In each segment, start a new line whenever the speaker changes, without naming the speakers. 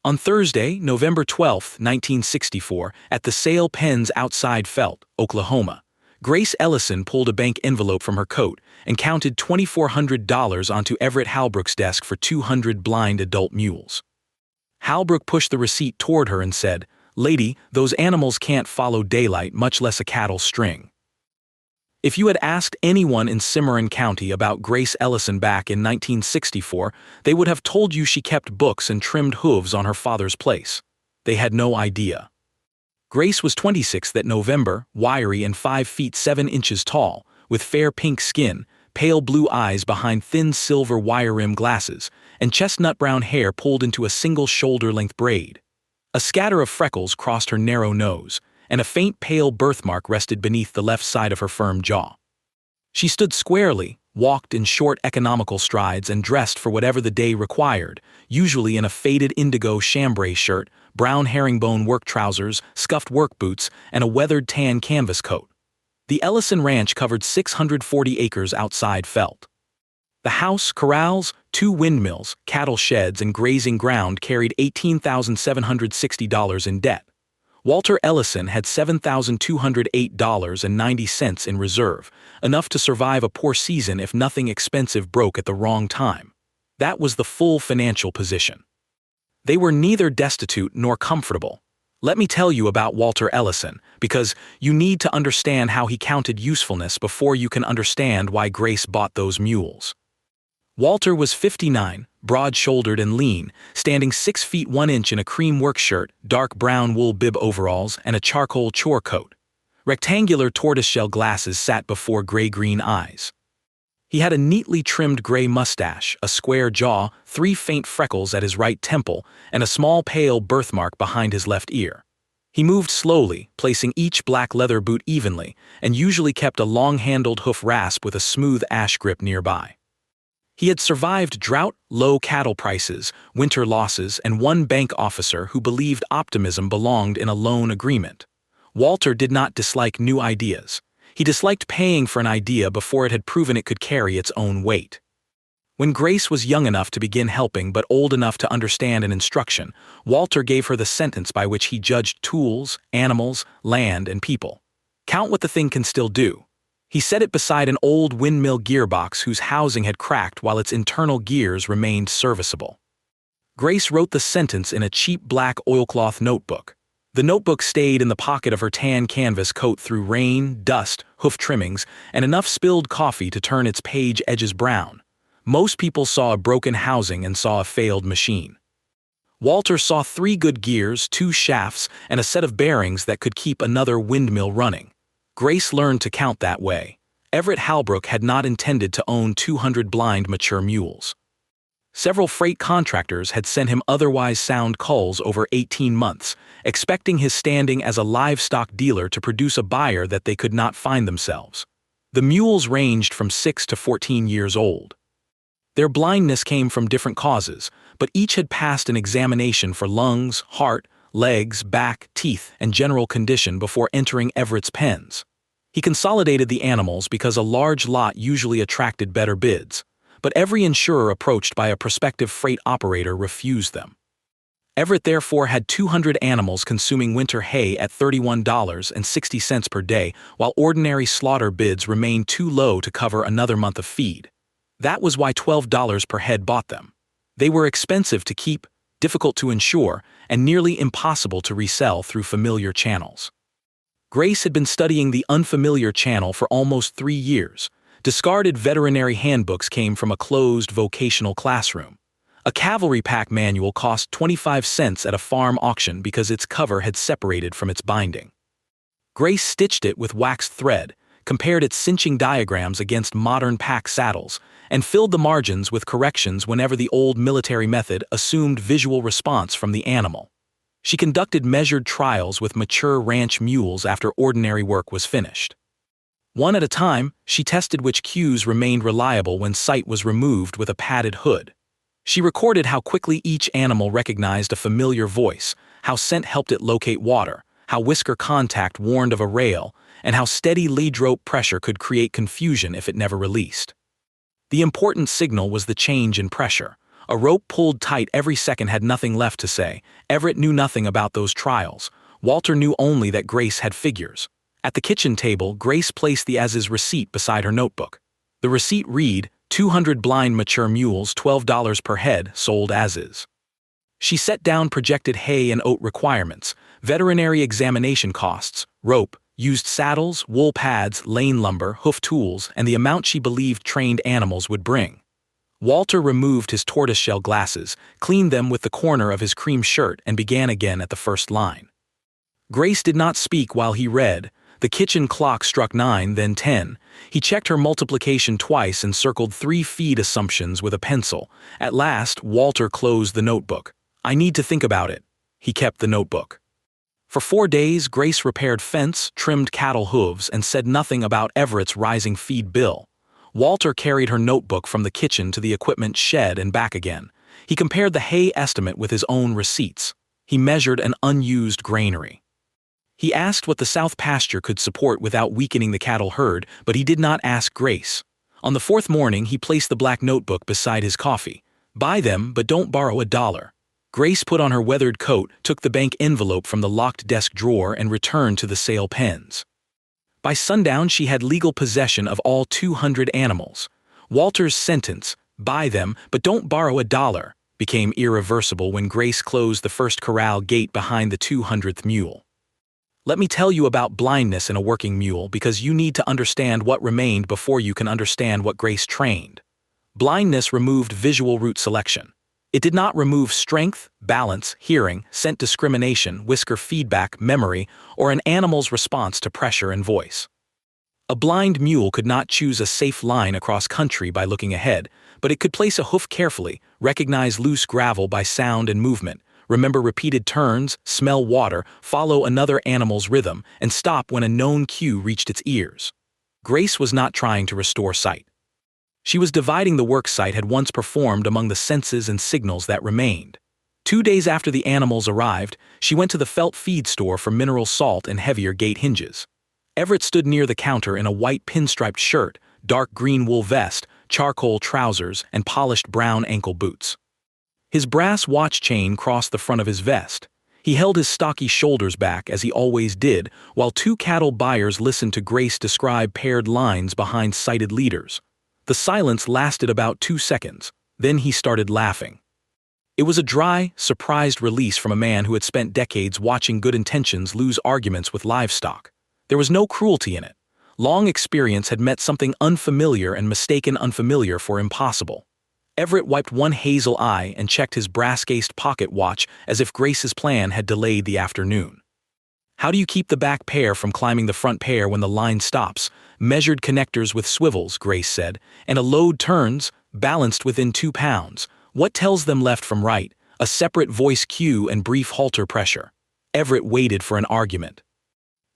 On Thursday, November 12, 1964, at the sale pens outside Felt, Oklahoma, Grace Ellison pulled a bank envelope from her coat and counted $2,400 onto Everett Halbrook's desk for 200 blind adult mules. Halbrook pushed the receipt toward her and said, "Lady, those animals can't follow daylight, much less a cattle string." If you had asked anyone in Cimarron County about Grace Ellison back in 1964, they would have told you she kept books and trimmed hooves on her father's place. They had no idea. Grace was 26 that November, wiry and 5 feet 7 inches tall, with fair pink skin, pale blue eyes behind thin silver wire-rimmed glasses, and chestnut-brown hair pulled into a single shoulder-length braid. A scatter of freckles crossed her narrow nose, and a faint pale birthmark rested beneath the left side of her firm jaw. She stood squarely, walked in short economical strides, and dressed for whatever the day required, usually in a faded indigo chambray shirt, brown herringbone work trousers, scuffed work boots, and a weathered tan canvas coat. The Ellison Ranch covered 640 acres outside Felt. The house, corrals, 2 windmills, cattle sheds, and grazing ground carried $18,760 in debt. Walter Ellison had $7,208.90 in reserve, enough to survive a poor season if nothing expensive broke at the wrong time. That was the full financial position. They were neither destitute nor comfortable. Let me tell you about Walter Ellison, because you need to understand how he counted usefulness before you can understand why Grace bought those mules. Walter was 59, broad-shouldered and lean, standing 6 feet 1 inch in a cream work shirt, dark brown wool bib overalls, and a charcoal chore coat. Rectangular tortoiseshell glasses sat before gray-green eyes. He had a neatly trimmed gray mustache, a square jaw, 3 faint freckles at his right temple, and a small pale birthmark behind his left ear. He moved slowly, placing each black leather boot evenly, and usually kept a long-handled hoof rasp with a smooth ash grip nearby. He had survived drought, low cattle prices, winter losses, and one bank officer who believed optimism belonged in a loan agreement. Walter did not dislike new ideas. He disliked paying for an idea before it had proven it could carry its own weight. When Grace was young enough to begin helping but old enough to understand an instruction, Walter gave her the sentence by which he judged tools, animals, land, and people. Count what the thing can still do. He set it beside an old windmill gearbox whose housing had cracked while its internal gears remained serviceable. Grace wrote the sentence in a cheap black oilcloth notebook. The notebook stayed in the pocket of her tan canvas coat through rain, dust, hoof trimmings, and enough spilled coffee to turn its page edges brown. Most people saw a broken housing and saw a failed machine. Walter saw 3 good gears, 2 shafts, and a set of bearings that could keep another windmill running. Grace learned to count that way. Everett Halbrook had not intended to own 200 blind mature mules. Several freight contractors had sent him otherwise sound culls over 18 months, expecting his standing as a livestock dealer to produce a buyer that they could not find themselves. The mules ranged from 6 to 14 years old. Their blindness came from different causes, but each had passed an examination for lungs, heart, legs, back, teeth, and general condition before entering Everett's pens. He consolidated the animals because a large lot usually attracted better bids, but every insurer approached by a prospective freight operator refused them. Everett therefore had 200 animals consuming winter hay at $31.60 per day, while ordinary slaughter bids remained too low to cover another month of feed. That was why $12 per head bought them. They were expensive to keep, difficult to insure, and nearly impossible to resell through familiar channels. Grace had been studying the unfamiliar channel for almost 3 years. Discarded veterinary handbooks came from a closed vocational classroom. A cavalry pack manual cost 25 cents at a farm auction because its cover had separated from its binding. Grace stitched it with waxed thread, compared its cinching diagrams against modern pack saddles, and filled the margins with corrections whenever the old military method assumed visual response from the animal. She conducted measured trials with mature ranch mules after ordinary work was finished. One at a time, she tested which cues remained reliable when sight was removed with a padded hood. She recorded how quickly each animal recognized a familiar voice, how scent helped it locate water, how whisker contact warned of a rail, and how steady lead rope pressure could create confusion if it never released. The important signal was the change in pressure. A rope pulled tight every second had nothing left to say. Everett knew nothing about those trials. Walter knew only that Grace had figures. At the kitchen table, Grace placed the as-is receipt beside her notebook. The receipt read, 200 blind mature mules, $12 per head, sold as-is. She set down projected hay and oat requirements, veterinary examination costs, rope, used saddles, wool pads, lane lumber, hoof tools, and the amount she believed trained animals would bring. Walter removed his tortoiseshell glasses, cleaned them with the corner of his cream shirt, and began again at the first line. Grace did not speak while he read. The kitchen clock struck 9, then 10. He checked her multiplication twice and circled 3 feed assumptions with a pencil. At last, Walter closed the notebook. I need to think about it. He kept the notebook. For 4 days, Grace repaired fence, trimmed cattle hooves, and said nothing about Everett's rising feed bill. Walter carried her notebook from the kitchen to the equipment shed and back again. He compared the hay estimate with his own receipts. He measured an unused granary. He asked what the south pasture could support without weakening the cattle herd, but he did not ask Grace. On the 4th morning, he placed the black notebook beside his coffee. Buy them, but don't borrow $1. Grace put on her weathered coat, took the bank envelope from the locked desk drawer, and returned to the sale pens. By sundown, she had legal possession of all 200 animals. Walter's sentence, buy them, but don't borrow $1, became irreversible when Grace closed the first corral gate behind the 200th mule. Let me tell you about blindness in a working mule because you need to understand what remained before you can understand what Grace trained. Blindness removed visual route selection. It did not remove strength, balance, hearing, scent discrimination, whisker feedback, memory, or an animal's response to pressure and voice. A blind mule could not choose a safe line across country by looking ahead, but it could place a hoof carefully, recognize loose gravel by sound and movement, remember repeated turns, smell water, follow another animal's rhythm, and stop when a known cue reached its ears. Grace was not trying to restore sight. She was dividing the work sight had once performed among the senses and signals that remained. 2 days after the animals arrived, she went to the felt feed store for mineral salt and heavier gate hinges. Everett stood near the counter in a white pinstriped shirt, dark green wool vest, charcoal trousers, and polished brown ankle boots. His brass watch chain crossed the front of his vest. He held his stocky shoulders back as he always did, while 2 cattle buyers listened to Grace describe paired lines behind sighted leaders. The silence lasted about 2 seconds. Then he started laughing. It was a dry, surprised release from a man who had spent decades watching good intentions lose arguments with livestock. There was no cruelty in it. Long experience had met something unfamiliar and mistaken unfamiliar for impossible. Everett wiped one hazel eye and checked his brass-cased pocket watch as if Grace's plan had delayed the afternoon. How do you keep the back pair from climbing the front pair when the line stops? Measured connectors with swivels, Grace said, and a load turns, balanced within 2 pounds. What tells them left from right? A separate voice cue and brief halter pressure. Everett waited for an argument.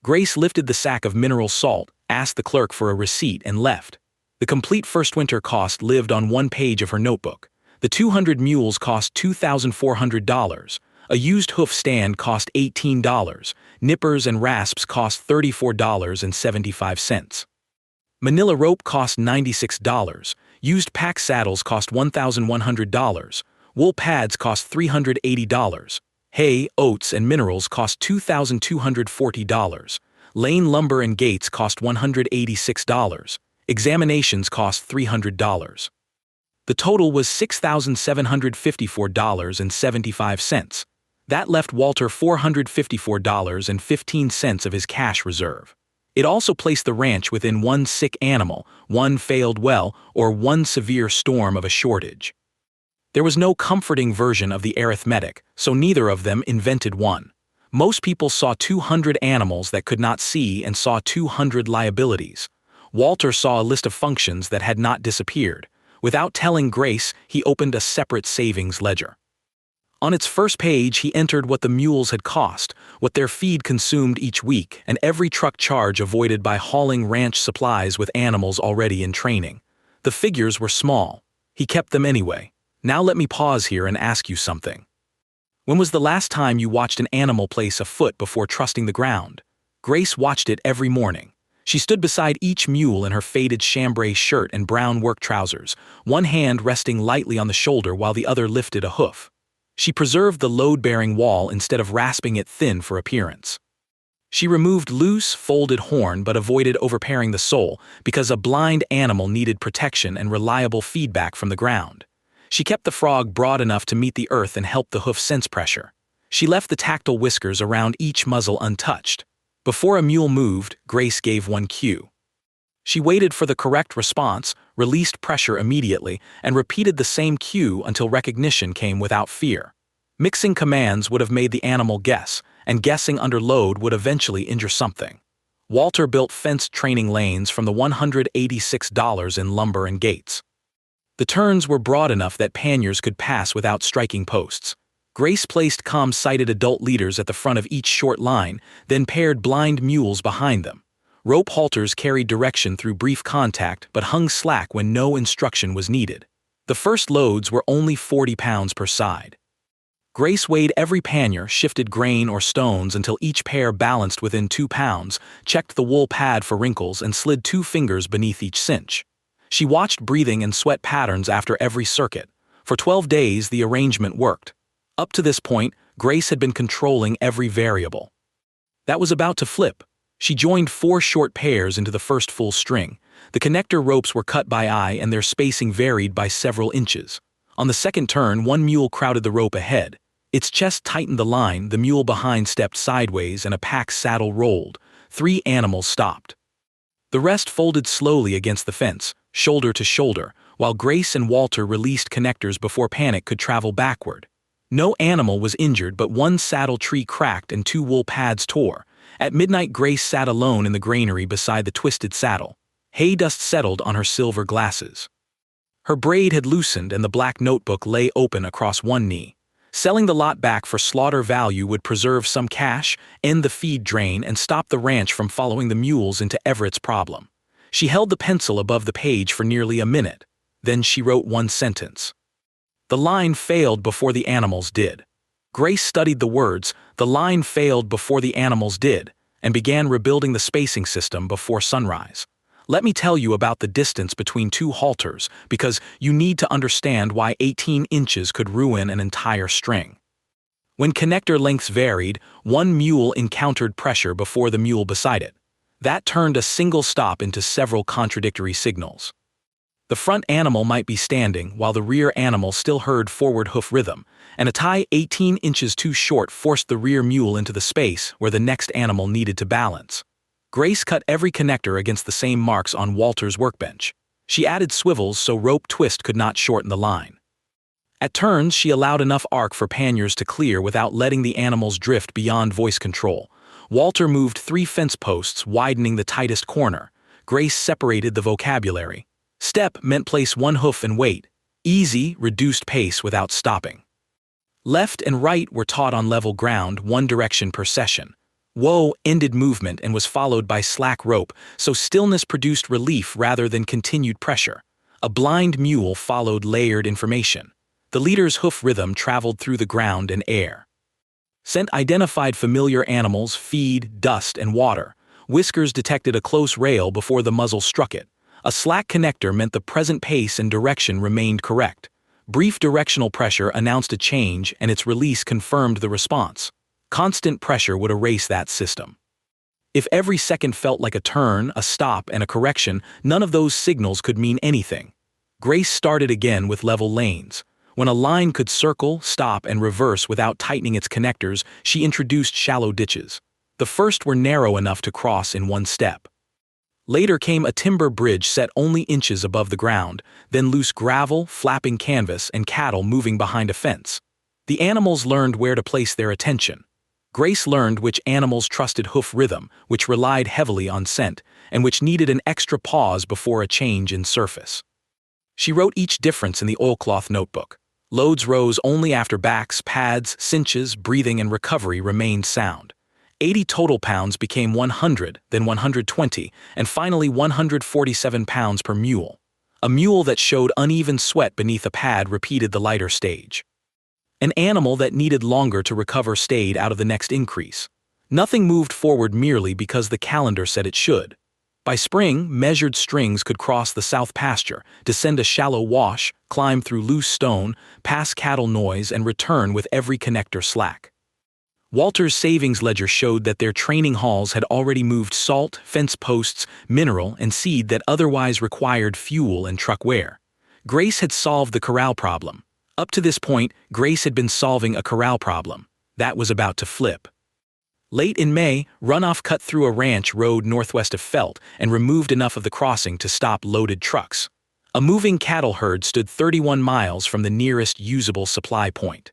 Grace lifted the sack of mineral salt, asked the clerk for a receipt, and left. The complete first winter cost lived on 1 page of her notebook. The 200 mules cost $2,400. A used hoof stand cost $18. Nippers and rasps cost $34.75. Manila rope cost $96. Used pack saddles cost $1,100. Wool pads cost $380. Hay, oats, and minerals cost $2,240. Lane lumber and gates cost $186. Examinations cost $300. The total was $6,754.75. That left Walter $454.15 of his cash reserve. It also placed the ranch within 1 sick animal, 1 failed well, or 1 severe storm of a shortage. There was no comforting version of the arithmetic, so neither of them invented one. Most people saw 200 animals that could not see and saw 200 liabilities. Walter saw a list of functions that had not disappeared. Without telling Grace, he opened a separate savings ledger. On its first page, he entered what the mules had cost, what their feed consumed each week, and every truck charge avoided by hauling ranch supplies with animals already in training. The figures were small. He kept them anyway. Now let me pause here and ask you something. When was the last time you watched an animal place a foot before trusting the ground? Grace watched it every morning. She stood beside each mule in her faded chambray shirt and brown work trousers, one hand resting lightly on the shoulder while the other lifted a hoof. She preserved the load-bearing wall instead of rasping it thin for appearance. She removed loose, folded horn but avoided overpairing the sole because a blind animal needed protection and reliable feedback from the ground. She kept the frog broad enough to meet the earth and help the hoof sense pressure. She left the tactile whiskers around each muzzle untouched. Before a mule moved, Grace gave one cue. She waited for the correct response, released pressure immediately, and repeated the same cue until recognition came without fear. Mixing commands would have made the animal guess, and guessing under load would eventually injure something. Walter built fenced training lanes from the $186 in lumber and gates. The turns were broad enough that panniers could pass without striking posts. Grace placed calm-sighted adult leaders at the front of each short line, then paired blind mules behind them. Rope halters carried direction through brief contact but hung slack when no instruction was needed. The first loads were only 40 pounds per side. Grace weighed every pannier, shifted grain or stones until each pair balanced within 2 pounds, checked the wool pad for wrinkles, and slid 2 fingers beneath each cinch. She watched breathing and sweat patterns after every circuit. For 12 days, the arrangement worked. Up to this point, Grace had been controlling every variable. That was about to flip. She joined 4 short pairs into the first full string. The connector ropes were cut by eye and their spacing varied by several inches. On the second turn, one mule crowded the rope ahead. Its chest tightened the line, the mule behind stepped sideways, and a pack saddle rolled. 3 animals stopped. The rest folded slowly against the fence, shoulder to shoulder, while Grace and Walter released connectors before panic could travel backward. No animal was injured, but 1 saddle tree cracked and 2 wool pads tore. At midnight, Grace sat alone in the granary beside the twisted saddle. Hay dust settled on her silver glasses. Her braid had loosened and the black notebook lay open across one knee. Selling the lot back for slaughter value would preserve some cash, end the feed drain, and stop the ranch from following the mules into Everett's problem. She held the pencil above the page for nearly a minute. Then she wrote one sentence. The line failed before the animals did. Grace studied the words, the line failed before the animals did, and began rebuilding the spacing system before sunrise. Let me tell you about the distance between 2 halters, because you need to understand why 18 inches could ruin an entire string. When connector lengths varied, one mule encountered pressure before the mule beside it. That turned a single stop into several contradictory signals. The front animal might be standing while the rear animal still heard forward hoof rhythm, and a tie 18 inches too short forced the rear mule into the space where the next animal needed to balance. Grace cut every connector against the same marks on Walter's workbench. She added swivels so rope twist could not shorten the line. At turns, she allowed enough arc for panniers to clear without letting the animals drift beyond voice control. Walter moved 3 fence posts, widening the tightest corner. Grace separated the vocabulary. Step meant place 1 hoof and wait. Easy, reduced pace without stopping. Left and right were taught on level ground, 1 direction per session. Whoa ended movement and was followed by slack rope, so stillness produced relief rather than continued pressure. A blind mule followed layered information. The leader's hoof rhythm traveled through the ground and air. Scent identified familiar animals, feed, dust, and water. Whiskers detected a close rail before the muzzle struck it. A slack connector meant the present pace and direction remained correct. Brief directional pressure announced a change, and its release confirmed the response. Constant pressure would erase that system. If every second felt like a turn, a stop, and a correction, none of those signals could mean anything. Grace started again with level lanes. When a line could circle, stop, and reverse without tightening its connectors, she introduced shallow ditches. The first were narrow enough to cross in 1 step. Later came a timber bridge set only inches above the ground, then loose gravel, flapping canvas, and cattle moving behind a fence. The animals learned where to place their attention. Grace learned which animals trusted hoof rhythm, which relied heavily on scent, and which needed an extra pause before a change in surface. She wrote each difference in the oilcloth notebook. Loads rose only after backs, pads, cinches, breathing, and recovery remained sound. 80 total pounds became 100, then 120, and finally 147 pounds per mule. A mule that showed uneven sweat beneath a pad repeated the lighter stage. An animal that needed longer to recover stayed out of the next increase. Nothing moved forward merely because the calendar said it should. By spring, measured strings could cross the south pasture, descend a shallow wash, climb through loose stone, pass cattle noise, and return with every connector slack. Walter's savings ledger showed that their training hauls had already moved salt, fence posts, mineral, and seed that otherwise required fuel and truck wear. Grace had solved the corral problem. Up to this point, Grace had been solving a corral problem. That was about to flip. Late in May, runoff cut through a ranch road northwest of Felt and removed enough of the crossing to stop loaded trucks. A moving cattle herd stood 31 miles from the nearest usable supply point.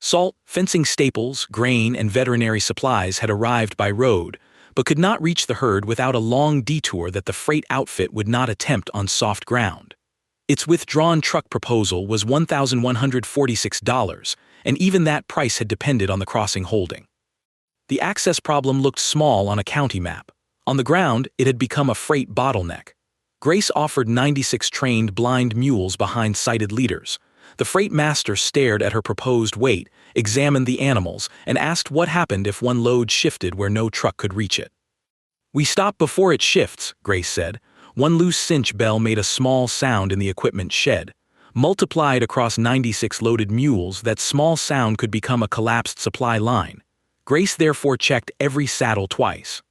Salt, fencing staples, grain, and veterinary supplies had arrived by road, but could not reach the herd without a long detour that the freight outfit would not attempt on soft ground. Its withdrawn truck proposal was $1,146, and even that price had depended on the crossing holding. The access problem looked small on a county map. On the ground, it had become a freight bottleneck. Grace offered 96 trained blind mules behind sighted leaders. The freight master stared at her proposed weight, examined the animals, and asked what happened if one load shifted where no truck could reach it. "We stop before it shifts," Grace said. One loose cinch bell made a small sound in the equipment shed. Multiplied across 96 loaded mules, that small sound could become a collapsed supply line. Grace therefore checked every saddle twice.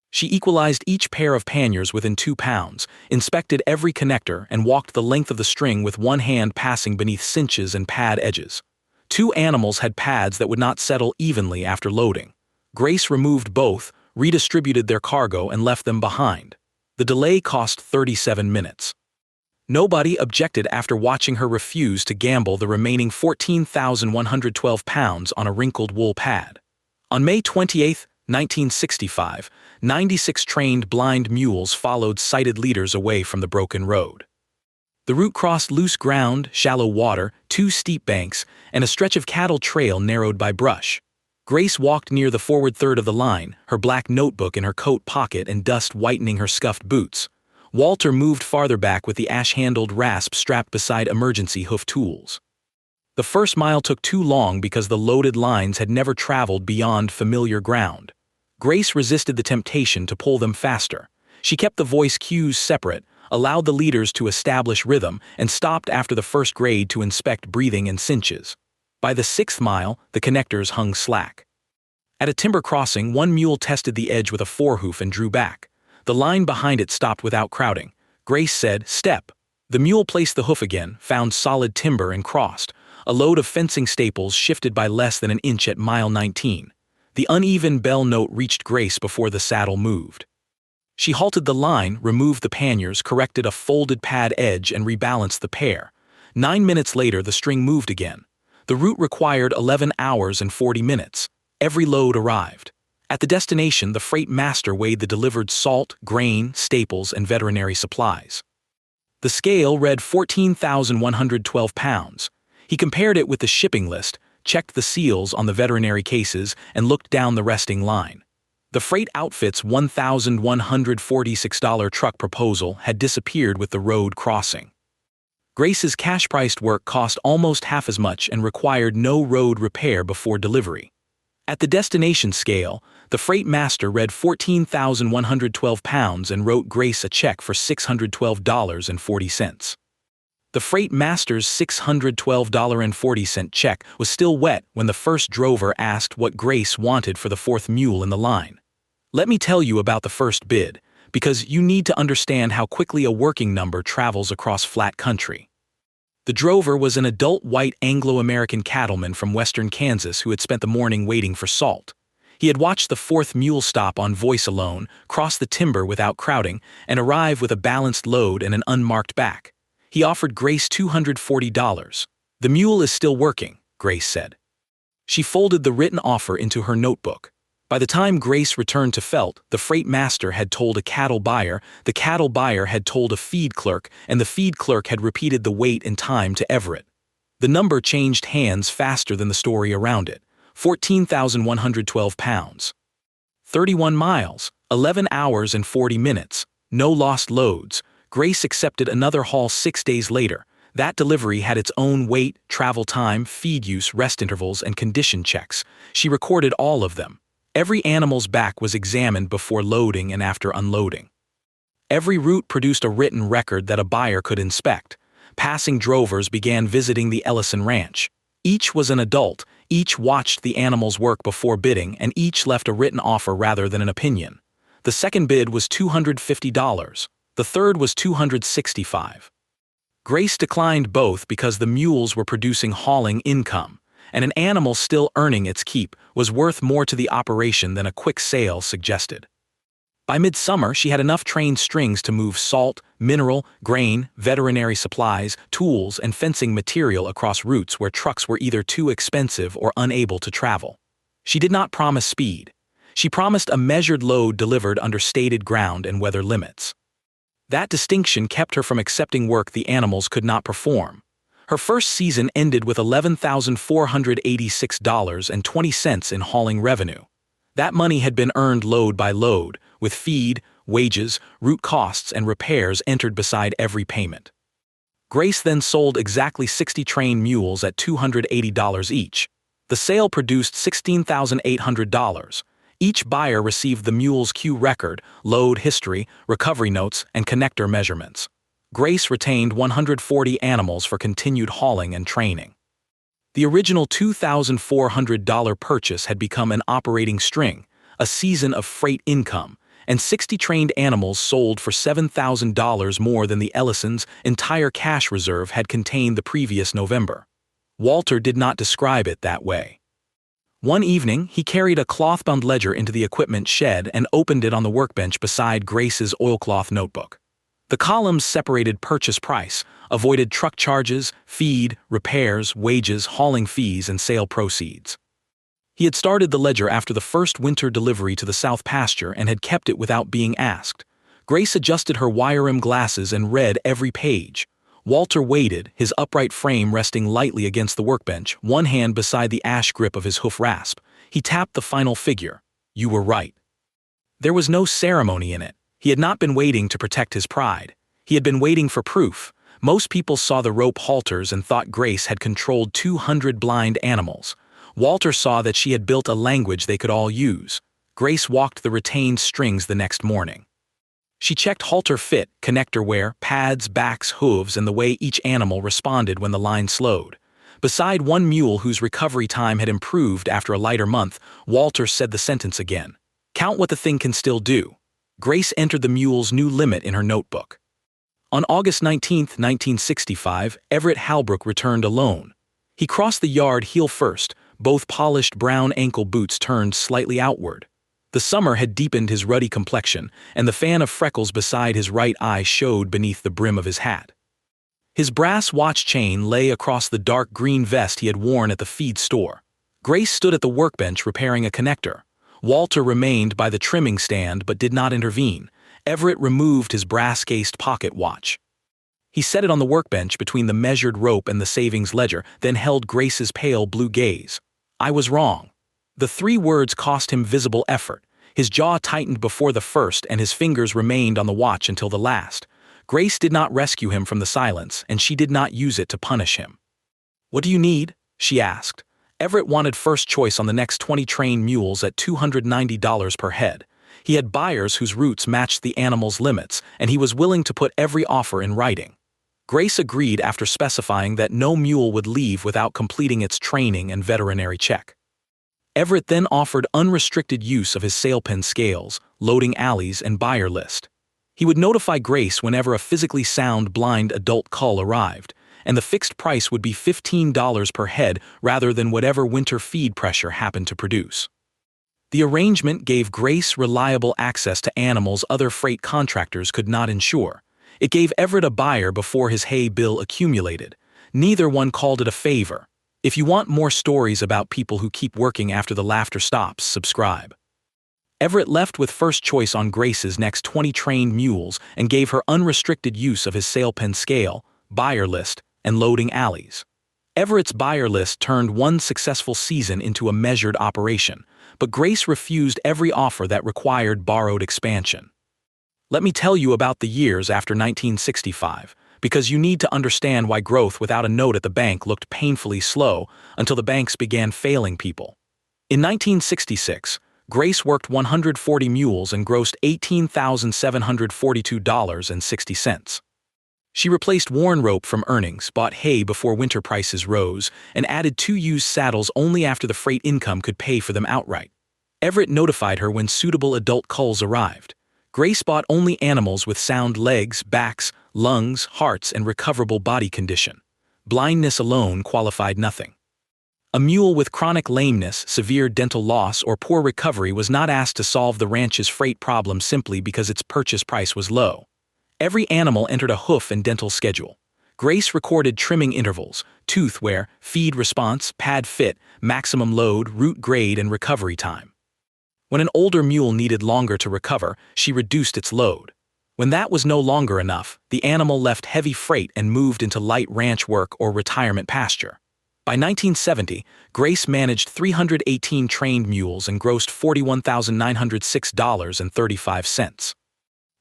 She equalized each pair of panniers within 2 pounds, inspected every connector, and walked the length of the string with one hand passing beneath cinches and pad edges. 2 animals had pads that would not settle evenly after loading. Grace removed both, redistributed their cargo, and left them behind. The delay cost 37 minutes. Nobody objected after watching her refuse to gamble the remaining 14,112 pounds on a wrinkled wool pad. On May 28, 1965, 96 trained blind mules followed sighted leaders away from the broken road. The route crossed loose ground, shallow water, 2 steep banks, and a stretch of cattle trail narrowed by brush. Grace walked near the forward third of the line, her black notebook in her coat pocket and dust whitening her scuffed boots. Walter moved farther back with the ash-handled rasp strapped beside emergency hoof tools. The first mile took too long because the loaded lines had never traveled beyond familiar ground. Grace resisted the temptation to pull them faster. She kept the voice cues separate, allowed the leaders to establish rhythm, and stopped after the first grade to inspect breathing and cinches. By the 6th mile, the connectors hung slack. At a timber crossing, one mule tested the edge with a forehoof and drew back. The line behind it stopped without crowding. Grace said, "Step." The mule placed the hoof again, found solid timber, and crossed. A load of fencing staples shifted by less than an inch at mile 19. The uneven bell note reached Grace before the saddle moved. She halted the line, removed the panniers, corrected a folded pad edge, and rebalanced the pair. 9 minutes later, the string moved again. The route required 11 hours and 40 minutes. Every load arrived. At the destination, the freight master weighed the delivered salt, grain, staples, and veterinary supplies. The scale read 14,112 pounds. He compared it with the shipping list, checked the seals on the veterinary cases, and looked down the resting line. The freight outfit's $1,146 truck proposal had disappeared with the road crossing. Grace's cash-priced work cost almost half as much and required no road repair before delivery. At the destination scale, the freight master read 14,112 pounds and wrote Grace a check for $612.40. The freight master's $612.40 check was still wet when the first drover asked what Grace wanted for the 4th mule in the line. "Let me tell you about the first bid, because you need to understand how quickly a working number travels across flat country." The drover was an adult white Anglo-American cattleman from western Kansas who had spent the morning waiting for salt. He had watched the 4th mule stop on voice alone, cross the timber without crowding, and arrive with a balanced load and an unmarked back. He offered Grace $240. "The mule is still working," Grace said. She folded the written offer into her notebook. By the time Grace returned to Felt, the freight master had told a cattle buyer, the cattle buyer had told a feed clerk, and the feed clerk had repeated the weight and time to Everett. The number changed hands faster than the story around it. 14,112 pounds. 31 miles, 11 hours and 40 minutes, no lost loads. Grace accepted another haul 6 days later. That delivery had its own weight, travel time, feed use, rest intervals, and condition checks. She recorded all of them. Every animal's back was examined before loading and after unloading. Every route produced a written record that a buyer could inspect. Passing drovers began visiting the Ellison Ranch. Each was an adult, each watched the animals work before bidding, and each left a written offer rather than an opinion. The second bid was $250. The third was $265. Grace declined both because the mules were producing hauling income, and an animal still earning its keep was worth more to the operation than a quick sale suggested. By midsummer, she had enough trained strings to move salt, mineral, grain, veterinary supplies, tools, and fencing material across routes where trucks were either too expensive or unable to travel. She did not promise speed. She promised a measured load delivered under stated ground and weather limits. That distinction kept her from accepting work the animals could not perform. Her first season ended with $11,486.20 in hauling revenue. That money had been earned load by load, with feed, wages, route costs, and repairs entered beside every payment. Grace then sold exactly 60 trained mules at $280 each. The sale produced $16,800. Each buyer received the mule's queue record, load history, recovery notes, and connector measurements. Grace retained 140 animals for continued hauling and training. The original $2,400 purchase had become an operating string, a season of freight income, and 60 trained animals sold for $7,000 more than the Ellisons' entire cash reserve had contained the previous November. Walter did not describe it that way. One evening, he carried a cloth-bound ledger into the equipment shed and opened it on the workbench beside Grace's oilcloth notebook. The columns separated purchase price, avoided truck charges, feed, repairs, wages, hauling fees, and sale proceeds. He had started the ledger after the first winter delivery to the south pasture and had kept it without being asked. Grace adjusted her wire-rimmed glasses and read every page. Walter waited, his upright frame resting lightly against the workbench, one hand beside the ash grip of his hoof rasp. He tapped the final figure. "You were right." There was no ceremony in it. He had not been waiting to protect his pride. He had been waiting for proof. Most people saw the rope halters and thought Grace had controlled 200 blind animals. Walter saw that she had built a language they could all use. Grace walked the retained strings the next morning. She checked halter fit, connector wear, pads, backs, hooves, and the way each animal responded when the line slowed. Beside one mule whose recovery time had improved after a lighter month, Walter said the sentence again. "Count what the thing can still do." Grace entered the mule's new limit in her notebook. On August 19, 1965, Everett Halbrook returned alone. He crossed the yard heel first, both polished brown ankle boots turned slightly outward. The summer had deepened his ruddy complexion, and the fan of freckles beside his right eye showed beneath the brim of his hat. His brass watch chain lay across the dark green vest he had worn at the feed store. Grace stood at the workbench repairing a connector. Walter remained by the trimming stand but did not intervene. Everett removed his brass-cased pocket watch. He set it on the workbench between the measured rope and the savings ledger, then held Grace's pale blue gaze. "I was wrong." The three words cost him visible effort. His jaw tightened before the first and his fingers remained on the watch until the last. Grace did not rescue him from the silence, and she did not use it to punish him. "What do you need?" she asked. Everett wanted first choice on the next 20 trained mules at $290 per head. He had buyers whose routes matched the animal's limits, and he was willing to put every offer in writing. Grace agreed after specifying that no mule would leave without completing its training and veterinary check. Everett then offered unrestricted use of his sale pen scales, loading alleys, and buyer list. He would notify Grace whenever a physically sound blind adult cull arrived, and the fixed price would be $15 per head rather than whatever winter feed pressure happened to produce. The arrangement gave Grace reliable access to animals other freight contractors could not ensure. It gave Everett a buyer before his hay bill accumulated. Neither one called it a favor. If you want more stories about people who keep working after the laughter stops, subscribe. Everett left with first choice on Grace's next 20 trained mules and gave her unrestricted use of his sale pen scale, buyer list, and loading alleys. Everett's buyer list turned one successful season into a measured operation, but Grace refused every offer that required borrowed expansion. Let me tell you about the years after 1965, because you need to understand why growth without a note at the bank looked painfully slow until the banks began failing people. In 1966, Grace worked 140 mules and grossed $18,742.60. She replaced worn rope from earnings, bought hay before winter prices rose, and added 2 used saddles only after the freight income could pay for them outright. Everett notified her when suitable adult culls arrived. Grace bought only animals with sound legs, backs, lungs, hearts, and recoverable body condition. Blindness alone qualified nothing. A mule with chronic lameness, severe dental loss, or poor recovery was not asked to solve the ranch's freight problem simply because its purchase price was low. Every animal entered a hoof and dental schedule. Grace recorded trimming intervals, tooth wear, feed response, pad fit, maximum load, root grade, and recovery time. When an older mule needed longer to recover, she reduced its load. When that was no longer enough, the animal left heavy freight and moved into light ranch work or retirement pasture. By 1970, Grace managed 318 trained mules and grossed $41,906.35.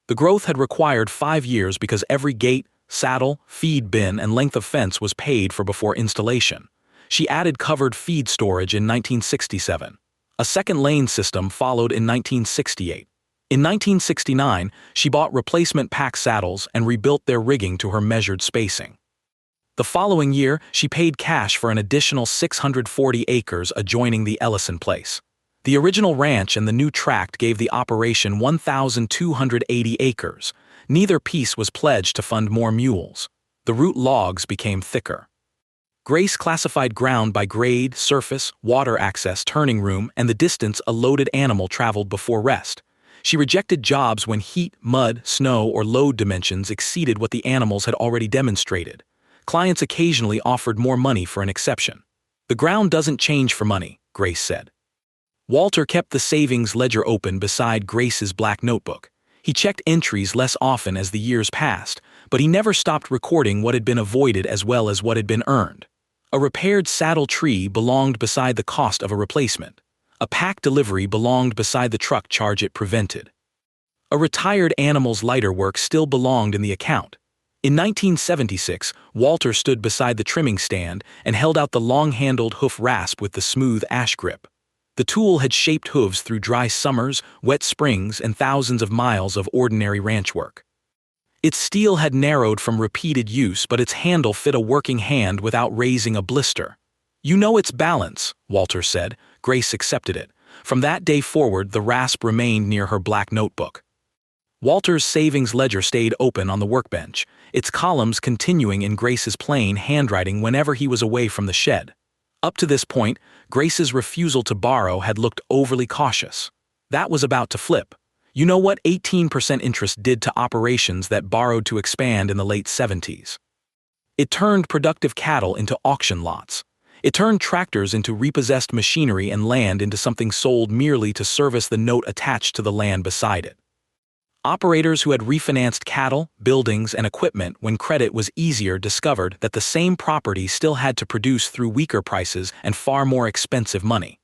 The growth had required 5 years because every gate, saddle, feed bin, and length of fence was paid for before installation. She added covered feed storage in 1967. A second lane system followed in 1968. In 1969, she bought replacement pack saddles and rebuilt their rigging to her measured spacing. The following year, she paid cash for an additional 640 acres adjoining the Ellison place. The original ranch and the new tract gave the operation 1,280 acres. Neither piece was pledged to fund more mules. The root logs became thicker. Grace classified ground by grade, surface, water access, turning room, and the distance a loaded animal traveled before rest. She rejected jobs when heat, mud, snow, or load dimensions exceeded what the animals had already demonstrated. Clients occasionally offered more money for an exception. "The ground doesn't change for money," Grace said. Walter kept the savings ledger open beside Grace's black notebook. He checked entries less often as the years passed, but he never stopped recording what had been avoided as well as what had been earned. A repaired saddle tree belonged beside the cost of a replacement. A pack delivery belonged beside the truck charge it prevented. A retired animal's lighter work still belonged in the account. In 1976, Walter stood beside the trimming stand and held out the long-handled hoof rasp with the smooth ash grip. The tool had shaped hooves through dry summers, wet springs, and thousands of miles of ordinary ranch work. Its steel had narrowed from repeated use, but its handle fit a working hand without raising a blister. "You know its balance," Walter said. Grace accepted it. From that day forward, the rasp remained near her black notebook. Walter's savings ledger stayed open on the workbench, its columns continuing in Grace's plain handwriting whenever he was away from the shed. Up to this point, Grace's refusal to borrow had looked overly cautious. That was about to flip. You know what 18% interest did to operations that borrowed to expand in the late 70s? It turned productive cattle into auction lots. It turned tractors into repossessed machinery and land into something sold merely to service the note attached to the land beside it. Operators who had refinanced cattle, buildings, and equipment when credit was easier discovered that the same property still had to produce through weaker prices and far more expensive money.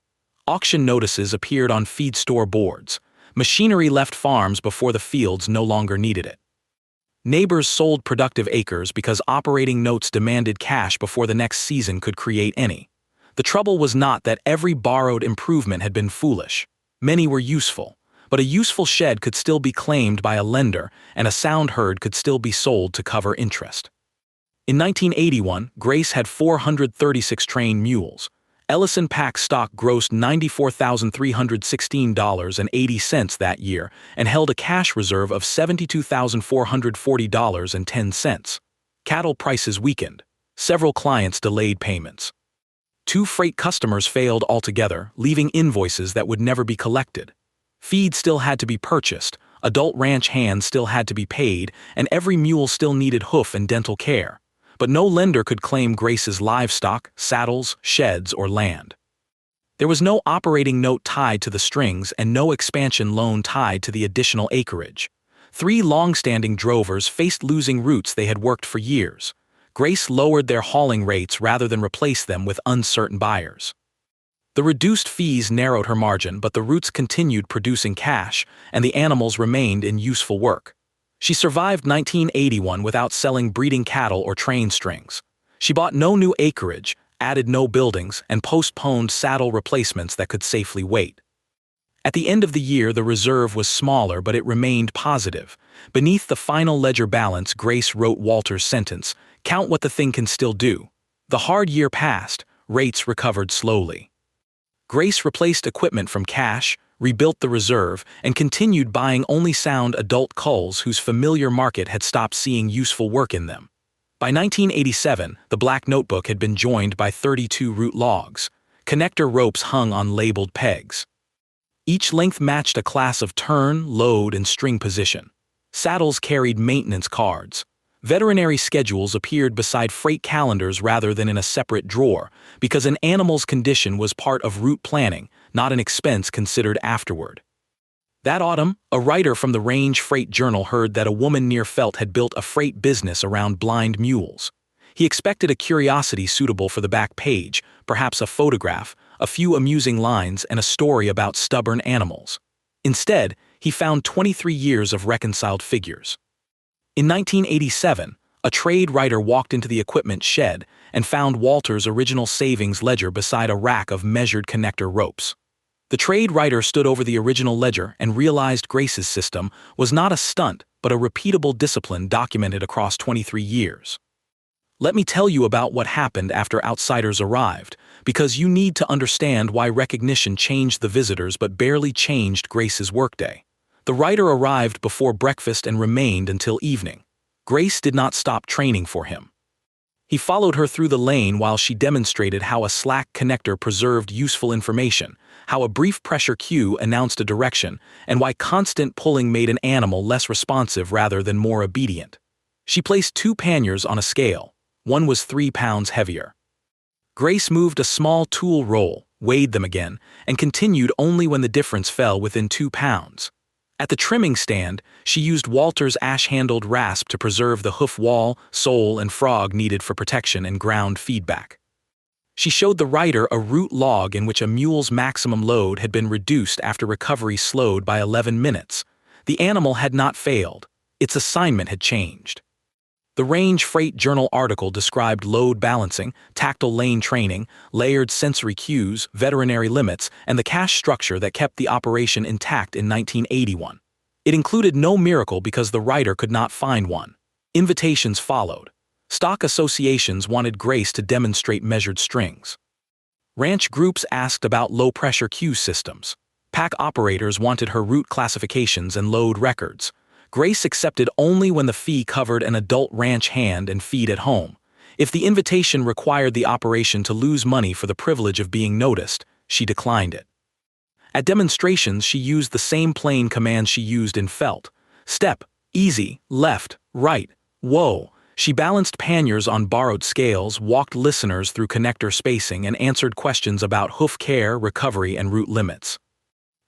Auction notices appeared on feed store boards. Machinery left farms before the fields no longer needed it. Neighbors sold productive acres because operating notes demanded cash before the next season could create any. The trouble was not that every borrowed improvement had been foolish. Many were useful. But a useful shed could still be claimed by a lender, and a sound herd could still be sold to cover interest. In 1981, Grace had 436 trained mules. Ellison pack stock grossed $94,316.80 that year and held a cash reserve of $72,440.10. Cattle prices weakened. Several clients delayed payments. 2 freight customers failed altogether, leaving invoices that would never be collected. Feed still had to be purchased, adult ranch hands still had to be paid, and every mule still needed hoof and dental care. But no lender could claim Grace's livestock, saddles, sheds, or land. There was no operating note tied to the strings and no expansion loan tied to the additional acreage. 3 long-standing drovers faced losing routes they had worked for years. Grace lowered their hauling rates rather than replace them with uncertain buyers. The reduced fees narrowed her margin, but the routes continued producing cash, and the animals remained in useful work. She survived 1981 without selling breeding cattle or train strings. She bought no new acreage, added no buildings, and postponed saddle replacements that could safely wait. At the end of the year, the reserve was smaller, but it remained positive. Beneath the final ledger balance, Grace wrote Walter's sentence, "Count what the thing can still do." The hard year passed, rates recovered slowly. Grace replaced equipment from cash, rebuilt the reserve, and continued buying only sound adult culls whose familiar market had stopped seeing useful work in them. By 1987, the black notebook had been joined by 32 root logs. Connector ropes hung on labeled pegs. Each length matched a class of turn, load, and string position. Saddles carried maintenance cards. Veterinary schedules appeared beside freight calendars rather than in a separate drawer, because an animal's condition was part of route planning, not an expense considered afterward. That autumn, a writer from the Range Freight Journal heard that a woman near Felt had built a freight business around blind mules. He expected a curiosity suitable for the back page, perhaps a photograph, a few amusing lines, and a story about stubborn animals. Instead, he found 23 years of reconciled figures. In 1987, a trade writer walked into the equipment shed and found Walter's original savings ledger beside a rack of measured connector ropes. The trade writer stood over the original ledger and realized Grace's system was not a stunt but a repeatable discipline documented across 23 years. Let me tell you about what happened after outsiders arrived, because you need to understand why recognition changed the visitors but barely changed Grace's workday. The writer arrived before breakfast and remained until evening. Grace did not stop training for him. He followed her through the lane while she demonstrated how a slack connector preserved useful information, how a brief pressure cue announced a direction, and why constant pulling made an animal less responsive rather than more obedient. She placed 2 panniers on a scale. One was 3 pounds heavier. Grace moved a small tool roll, weighed them again, and continued only when the difference fell within 2 pounds. At the trimming stand, she used Walter's ash-handled rasp to preserve the hoof wall, sole, and frog needed for protection and ground feedback. She showed the writer a root log in which a mule's maximum load had been reduced after recovery slowed by 11 minutes. The animal had not failed. Its assignment had changed. The Range Freight Journal article described load balancing, tactile lane training, layered sensory cues, veterinary limits, and the cash structure that kept the operation intact in 1981. It included no miracle because the writer could not find one. Invitations followed. Stock associations wanted Grace to demonstrate measured strings. Ranch groups asked about low-pressure cue systems. Pack operators wanted her route classifications and load records. Grace accepted only when the fee covered an adult ranch hand and feed at home. If the invitation required the operation to lose money for the privilege of being noticed, she declined it. At demonstrations, she used the same plain commands she used in Felt. Step, easy, left, right, whoa. She balanced panniers on borrowed scales, walked listeners through connector spacing, and answered questions about hoof care, recovery, and route limits.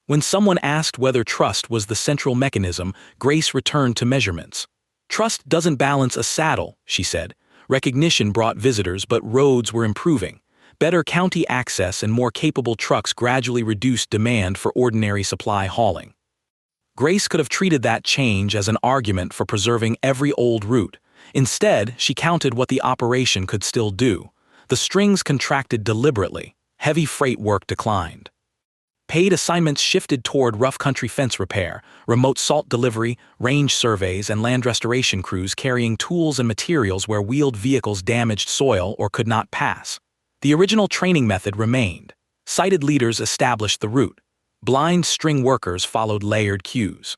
When someone asked whether trust was the central mechanism, Grace returned to measurements. "Trust doesn't balance a saddle," she said. Recognition brought visitors, but roads were improving. Better county access and more capable trucks gradually reduced demand for ordinary supply hauling. Grace could have treated that change as an argument for preserving every old route. Instead, she counted what the operation could still do. The strings contracted deliberately. Heavy freight work declined. Paid assignments shifted toward rough country fence repair, remote salt delivery, range surveys, and land restoration crews carrying tools and materials where wheeled vehicles damaged soil or could not pass. The original training method remained. Sighted leaders established the route. Blind string workers followed layered cues.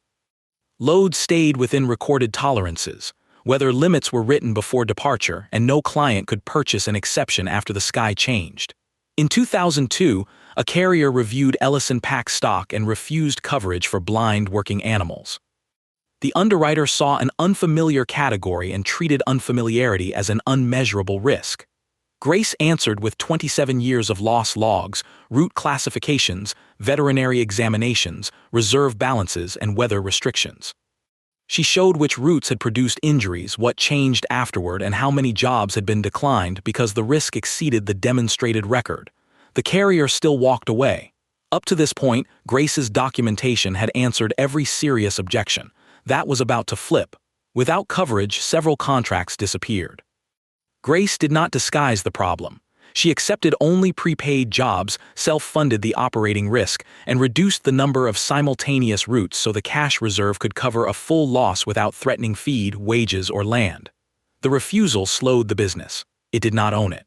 Loads stayed within recorded tolerances. Weather limits were written before departure, and no client could purchase an exception after the sky changed. In 2002, a carrier reviewed Ellison Pack stock and refused coverage for blind working animals. The underwriter saw an unfamiliar category and treated unfamiliarity as an unmeasurable risk. Grace answered with 27 years of loss logs, route classifications, veterinary examinations, reserve balances, and weather restrictions. She showed which routes had produced injuries, what changed afterward, and how many jobs had been declined because the risk exceeded the demonstrated record. The carrier still walked away. Up to this point, Grace's documentation had answered every serious objection. That was about to flip. Without coverage, several contracts disappeared. Grace did not disguise the problem. She accepted only prepaid jobs, self-funded the operating risk, and reduced the number of simultaneous routes so the cash reserve could cover a full loss without threatening feed, wages, or land. The refusal slowed the business. It did not own it.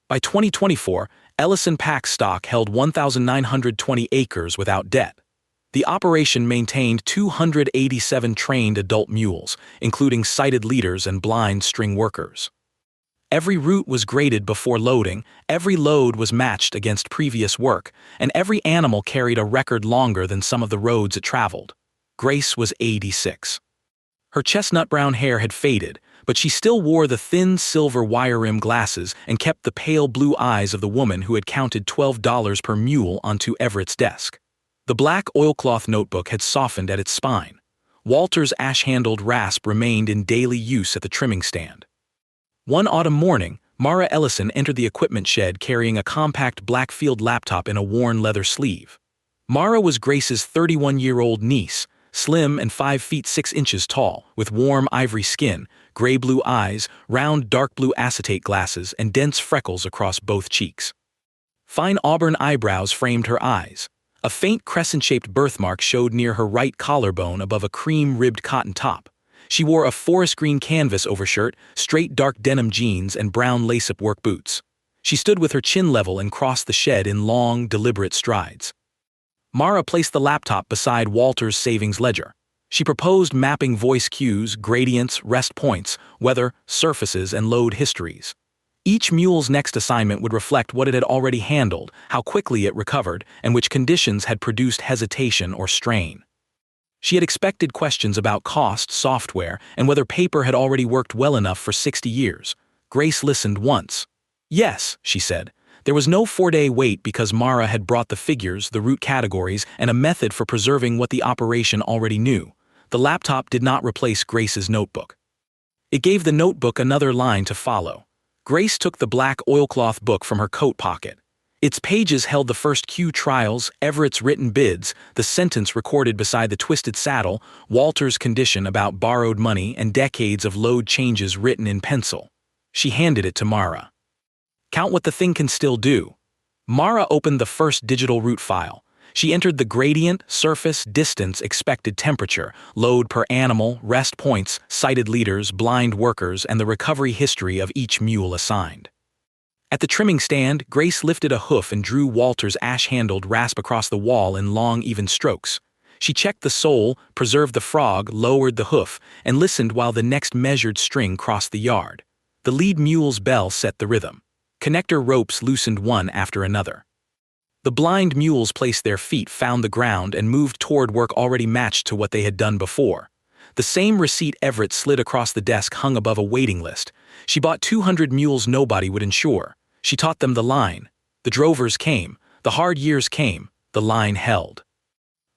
By 2024, Ellison Pack stock held 1,920 acres without debt. The operation maintained 287 trained adult mules, including sighted leaders and blind string workers. Every route was graded before loading, every load was matched against previous work, and every animal carried a record longer than some of the roads it traveled. Grace was 86. Her chestnut-brown hair had faded, but she still wore the thin silver wire-rim glasses and kept the pale blue eyes of the woman who had counted $12 per mule onto Everett's desk. The black oilcloth notebook had softened at its spine. Walter's ash-handled rasp remained in daily use at the trimming stand. One autumn morning, Mara Ellison entered the equipment shed carrying a compact Blackfield laptop in a worn leather sleeve. Mara was Grace's 31-year-old niece, slim and 5 feet 6 inches tall, with warm ivory skin, gray-blue eyes, round dark blue acetate glasses, and dense freckles across both cheeks. Fine auburn eyebrows framed her eyes. A faint crescent-shaped birthmark showed near her right collarbone above a cream-ribbed cotton top. She wore a forest green canvas overshirt, straight dark denim jeans, and brown lace-up work boots. She stood with her chin level and crossed the shed in long, deliberate strides. Mara placed the laptop beside Walter's savings ledger. She proposed mapping voice cues, gradients, rest points, weather, surfaces, and load histories. Each mule's next assignment would reflect what it had already handled, how quickly it recovered, and which conditions had produced hesitation or strain. She had expected questions about cost, software, and whether paper had already worked well enough for 60 years. Grace listened once. Yes, she said. There was no 4-day wait because Mara had brought the figures, the route categories, and a method for preserving what the operation already knew. The laptop did not replace Grace's notebook. It gave the notebook another line to follow. Grace took the black oilcloth book from her coat pocket. Its pages held the first Q trials, Everett's written bids, the sentence recorded beside the twisted saddle, Walter's condition about borrowed money, and decades of load changes written in pencil. She handed it to Mara. Count what the thing can still do. Mara opened the first digital route file. She entered the gradient, surface, distance, expected temperature, load per animal, rest points, sighted leaders, blind workers, and the recovery history of each mule assigned. At the trimming stand, Grace lifted a hoof and drew Walter's ash-handled rasp across the wall in long, even strokes. She checked the sole, preserved the frog, lowered the hoof, and listened while the next measured string crossed the yard. The lead mule's bell set the rhythm. Connector ropes loosened one after another. The blind mules placed their feet, found the ground, and moved toward work already matched to what they had done before. The same receipt Everett slid across the desk hung above a waiting list. She bought 200 mules nobody would insure. She taught them the line. The drovers came. The hard years came. The line held.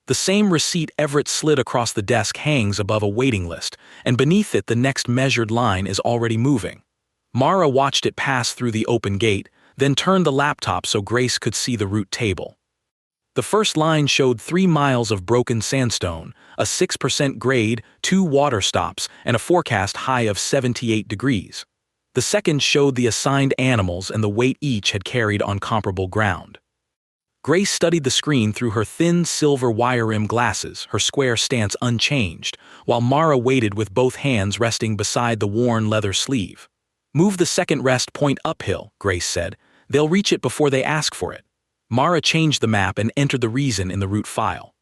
The same receipt Everett slid across the desk hangs above a waiting list, and beneath it the next measured line is already moving. Mara watched it pass through the open gate, then turned the laptop so Grace could see the route table. The first line showed 3 miles of broken sandstone, a 6% grade, 2 water stops, and a forecast high of 78 degrees. The second showed the assigned animals and the weight each had carried on comparable ground. Grace studied the screen through her thin silver wire-rim glasses, her square stance unchanged, while Mara waited with both hands resting beside the worn leather sleeve. Move the second rest point uphill, Grace said. They'll reach it before they ask for it. Mara changed the map and entered the reason in the route file.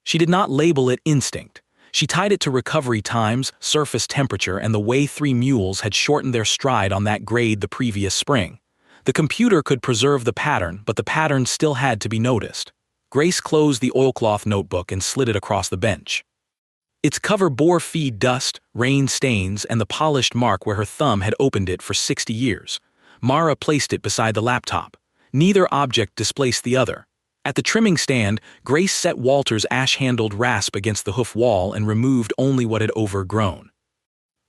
She did not label it instinct. She tied it to recovery times, surface temperature, and the way 3 mules had shortened their stride on that grade the previous spring. The computer could preserve the pattern, but the pattern still had to be noticed. Grace closed the oilcloth notebook and slid it across the bench. Its cover bore feed dust, rain stains, and the polished mark where her thumb had opened it for 60 years. Mara placed it beside the laptop. Neither object displaced the other. At the trimming stand, Grace set Walter's ash-handled rasp against the hoof wall and removed only what had overgrown.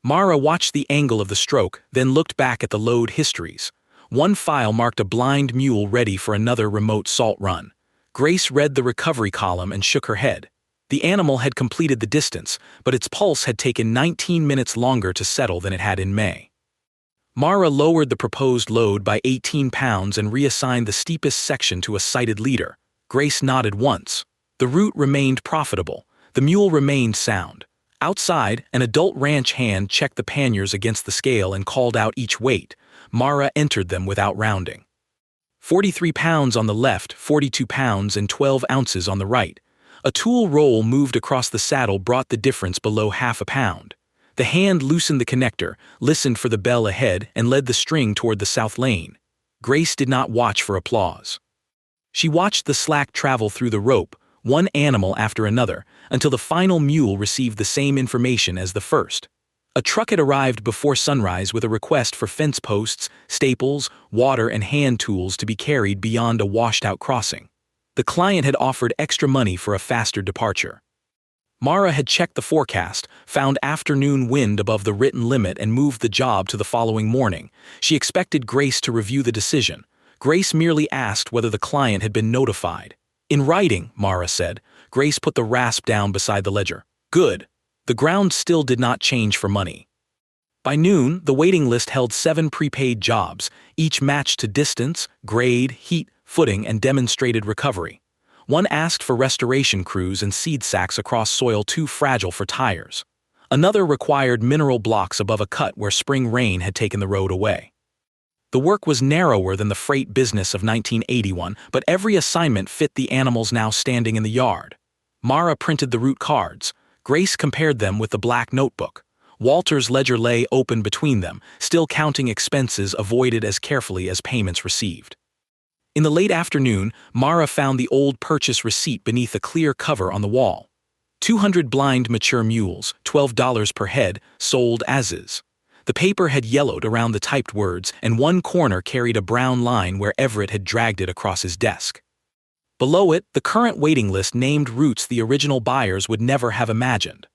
Mara watched the angle of the stroke, then looked back at the load histories. One file marked a blind mule ready for another remote salt run. Grace read the recovery column and shook her head. The animal had completed the distance, but its pulse had taken 19 minutes longer to settle than it had in May. Mara lowered the proposed load by 18 pounds and reassigned the steepest section to a sighted leader. Grace nodded once. The route remained profitable. The mule remained sound. Outside, an adult ranch hand checked the panniers against the scale and called out each weight. Mara entered them without rounding. 43 pounds on the left, 42 pounds and 12 ounces on the right. A tool roll moved across the saddle brought the difference below half a pound. The hand loosened the connector, listened for the bell ahead, and led the string toward the south lane. Grace did not watch for applause. She watched the slack travel through the rope, one animal after another, until the final mule received the same information as the first. A truck had arrived before sunrise with a request for fence posts, staples, water, and hand tools to be carried beyond a washed-out crossing. The client had offered extra money for a faster departure. Mara had checked the forecast, found afternoon wind above the written limit, and moved the job to the following morning. She expected Grace to review the decision. Grace merely asked whether the client had been notified. In writing, Mara said. Grace put the rasp down beside the ledger. Good. The ground still did not change for money. By noon, the waiting list held 7 prepaid jobs, each matched to distance, grade, heat, footing, and demonstrated recovery. One asked for restoration crews and seed sacks across soil too fragile for tires. Another required mineral blocks above a cut where spring rain had taken the road away. The work was narrower than the freight business of 1981, but every assignment fit the animals now standing in the yard. Mara printed the route cards. Grace compared them with the black notebook. Walter's ledger lay open between them, still counting expenses avoided as carefully as payments received. In the late afternoon, Mara found the old purchase receipt beneath a clear cover on the wall. 200 blind mature mules, $12 per head, sold as is. The paper had yellowed around the typed words, and one corner carried a brown line where Everett had dragged it across his desk. Below it, the current waiting list named routes the original buyers would never have imagined.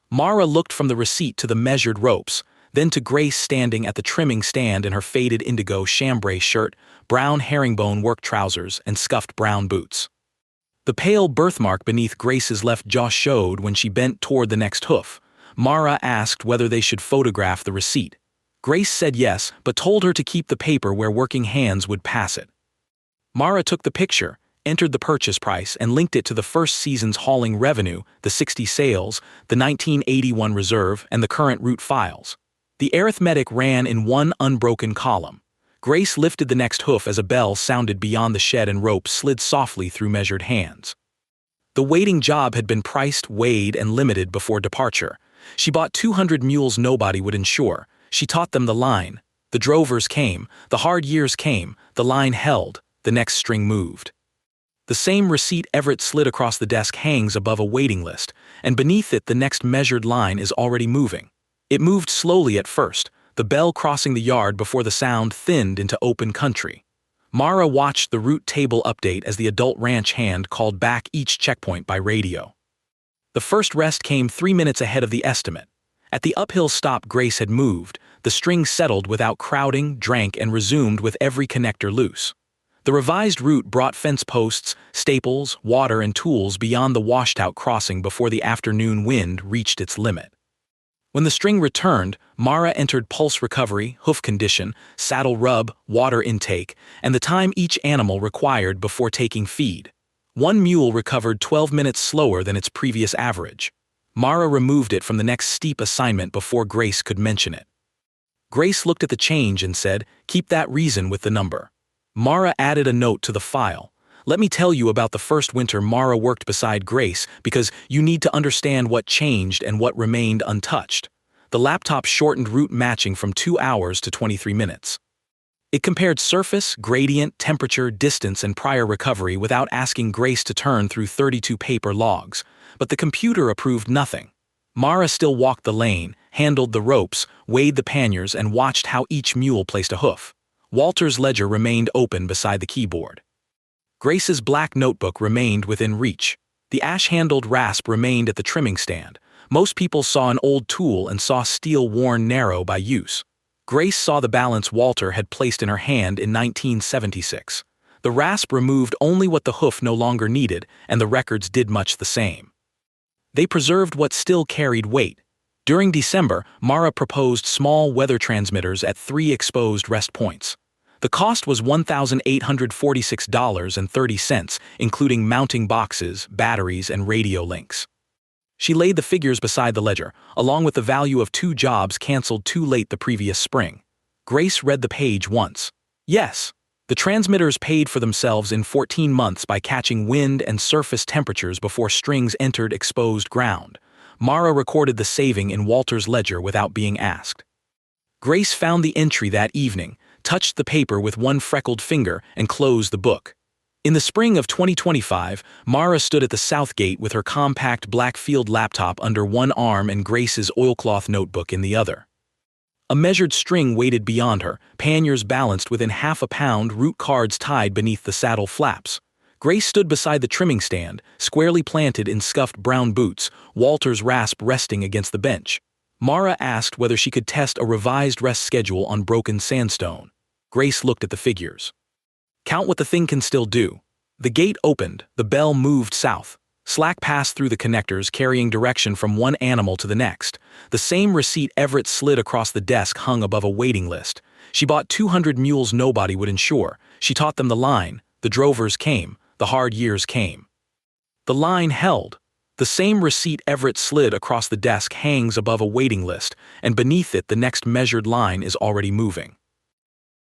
Mara looked from the receipt to the measured ropes, then to Grace standing at the trimming stand in her faded indigo chambray shirt, brown herringbone work trousers, and scuffed brown boots. The pale birthmark beneath Grace's left jaw showed when she bent toward the next hoof. Mara asked whether they should photograph the receipt. Grace said yes, but told her to keep the paper where working hands would pass it. Mara took the picture, entered the purchase price, and linked it to the first season's hauling revenue, the 60 sales, the 1981 reserve, and the current route files. The arithmetic ran in one unbroken column. Grace lifted the next hoof as a bell sounded beyond the shed and rope slid softly through measured hands. The waiting job had been priced, weighed, and limited before departure. She bought 200 mules nobody would insure. She taught them the line. The drovers came, the hard years came, the line held, the next string moved. The same receipt Everett slid across the desk hangs above a waiting list, and beneath it the next measured line is already moving. It moved slowly at first, the bell crossing the yard before the sound thinned into open country. Mara watched the route table update as the adult ranch hand called back each checkpoint by radio. The first rest came 3 minutes ahead of the estimate. At the uphill stop Grace had moved, the string settled without crowding, drank, and resumed with every connector loose. The revised route brought fence posts, staples, water, and tools beyond the washed-out crossing before the afternoon wind reached its limit. When the string returned, Mara entered pulse recovery, hoof condition, saddle rub, water intake, and the time each animal required before taking feed. One mule recovered 12 minutes slower than its previous average. Mara removed it from the next steep assignment before Grace could mention it. Grace looked at the change and said, "Keep that reason with the number." Mara added a note to the file. "Let me tell you about the first winter Mara worked beside Grace because you need to understand what changed and what remained untouched." The laptop shortened route matching from 2 hours to 23 minutes. It compared surface, gradient, temperature, distance, and prior recovery without asking Grace to turn through 32 paper logs, but the computer approved nothing. Mara still walked the lane, handled the ropes, weighed the panniers, and watched how each mule placed a hoof. Walter's ledger remained open beside the keyboard. Grace's black notebook remained within reach. The ash-handled rasp remained at the trimming stand. Most people saw an old tool and saw steel worn narrow by use. Grace saw the balance Walter had placed in her hand in 1976. The rasp removed only what the hoof no longer needed, and the records did much the same. They preserved what still carried weight. During December, Mara proposed small weather transmitters at 3 exposed rest points. The cost was $1,846.30, including mounting boxes, batteries, and radio links. She laid the figures beside the ledger, along with the value of 2 jobs canceled too late the previous spring. Grace read the page once. Yes, the transmitters paid for themselves in 14 months by catching wind and surface temperatures before strings entered exposed ground. Mara recorded the saving in Walter's ledger without being asked. Grace found the entry that evening, touched the paper with one freckled finger, and closed the book. In the spring of 2025, Mara stood at the south gate with her compact black field laptop under one arm and Grace's oilcloth notebook in the other. A measured string waited beyond her, panniers balanced within half a pound, root cards tied beneath the saddle flaps. Grace stood beside the trimming stand, squarely planted in scuffed brown boots, Walter's rasp resting against the bench. Mara asked whether she could test a revised rest schedule on broken sandstone. Grace looked at the figures. Count what the thing can still do. The gate opened, the bell moved south. Slack passed through the connectors, carrying direction from one animal to the next. The same receipt Everett slid across the desk hung above a waiting list. She bought 200 mules nobody would insure. She taught them the line. The drovers came. The hard years came. The line held. The same receipt Everett slid across the desk hangs above a waiting list, and beneath it the next measured line is already moving.